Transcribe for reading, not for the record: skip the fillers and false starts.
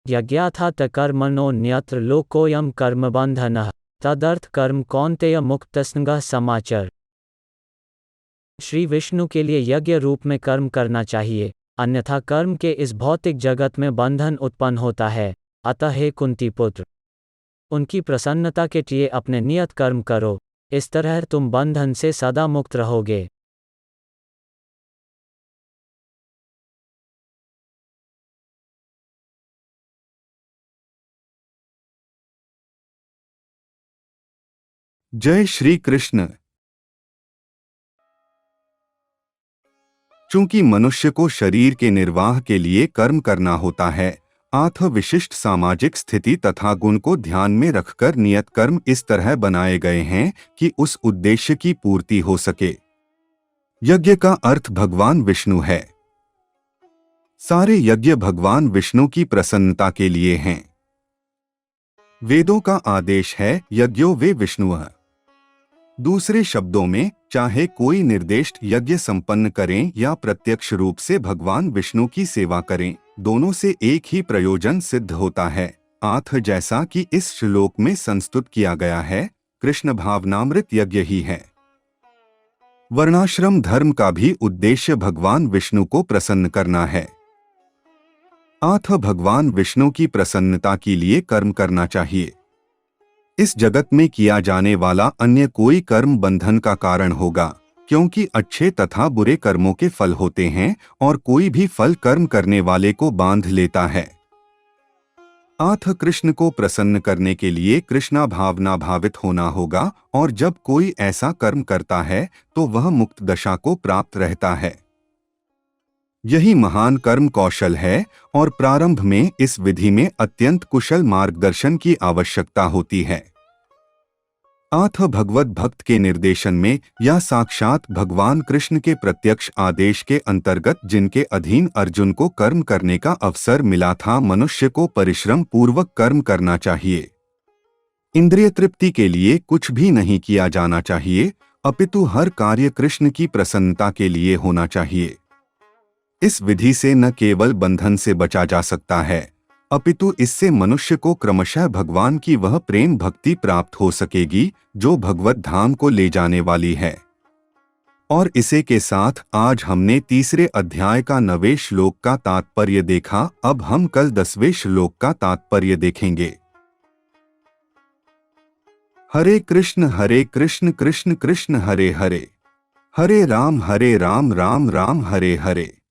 यज्ञाथा कर्मणो न्यत्र लोकोऽयं कर्मबन्धनः तदर्थ कर्म कौन्तेय मुक्तस्ंगः समाचर। श्री विष्णु के लिए यज्ञ रूप में कर्म करना चाहिए, अन्यथा कर्म के इस भौतिक जगत में बंधन उत्पन्न होता है। अतः हे कुंती पुत्र, उनकी प्रसन्नता के लिए अपने नियत कर्म करो, इस तरह तुम बंधन से सदा मुक्त रहोगे। जय श्री कृष्ण। चूंकि मनुष्य को शरीर के निर्वाह के लिए कर्म करना होता है, अतः विशिष्ट सामाजिक स्थिति तथा गुण को ध्यान में रखकर नियत कर्म इस तरह बनाए गए हैं कि उस उद्देश्य की पूर्ति हो सके। यज्ञ का अर्थ भगवान विष्णु है। सारे यज्ञ भगवान विष्णु की प्रसन्नता के लिए हैं। वेदों का आदेश है यज्ञो वे विष्णुः। दूसरे शब्दों में, चाहे कोई निर्दिष्ट यज्ञ संपन्न करें या प्रत्यक्ष रूप से भगवान विष्णु की सेवा करें, दोनों से एक ही प्रयोजन सिद्ध होता है। अतः जैसा कि इस श्लोक में संस्तुत किया गया है, कृष्ण भावनामृत यज्ञ ही है। वर्णाश्रम धर्म का भी उद्देश्य भगवान विष्णु को प्रसन्न करना है। अतः भगवान विष्णु की प्रसन्नता के लिए कर्म करना चाहिए। इस जगत में किया जाने वाला अन्य कोई कर्म बंधन का कारण होगा, क्योंकि अच्छे तथा बुरे कर्मों के फल होते हैं और कोई भी फल कर्म करने वाले को बांध लेता है। अतः कृष्ण को प्रसन्न करने के लिए कृष्णा भावना भावित होना होगा, और जब कोई ऐसा कर्म करता है तो वह मुक्त दशा को प्राप्त रहता है। यही महान कर्म कौशल है, और प्रारंभ में इस विधि में अत्यंत कुशल मार्गदर्शन की आवश्यकता होती है। अतः भगवत भक्त के निर्देशन में या साक्षात भगवान कृष्ण के प्रत्यक्ष आदेश के अंतर्गत जिनके अधीन अर्जुन को कर्म करने का अवसर मिला था, मनुष्य को परिश्रम पूर्वक कर्म करना चाहिए। इंद्रिय तृप्ति के लिए कुछ भी नहीं किया जाना चाहिए, अपितु हर कार्य कृष्ण की प्रसन्नता के लिए होना चाहिए। इस विधि से न केवल बंधन से बचा जा सकता है, अपितु इससे मनुष्य को क्रमशः भगवान की वह प्रेम भक्ति प्राप्त हो सकेगी जो भगवत धाम को ले जाने वाली है। और इसे के साथ आज हमने तीसरे अध्याय का 9वें श्लोक का तात्पर्य देखा। अब हम कल 10वें श्लोक का तात्पर्य देखेंगे। हरे कृष्ण कृष्ण कृष्ण हरे हरे, हरे राम राम राम हरे हरे।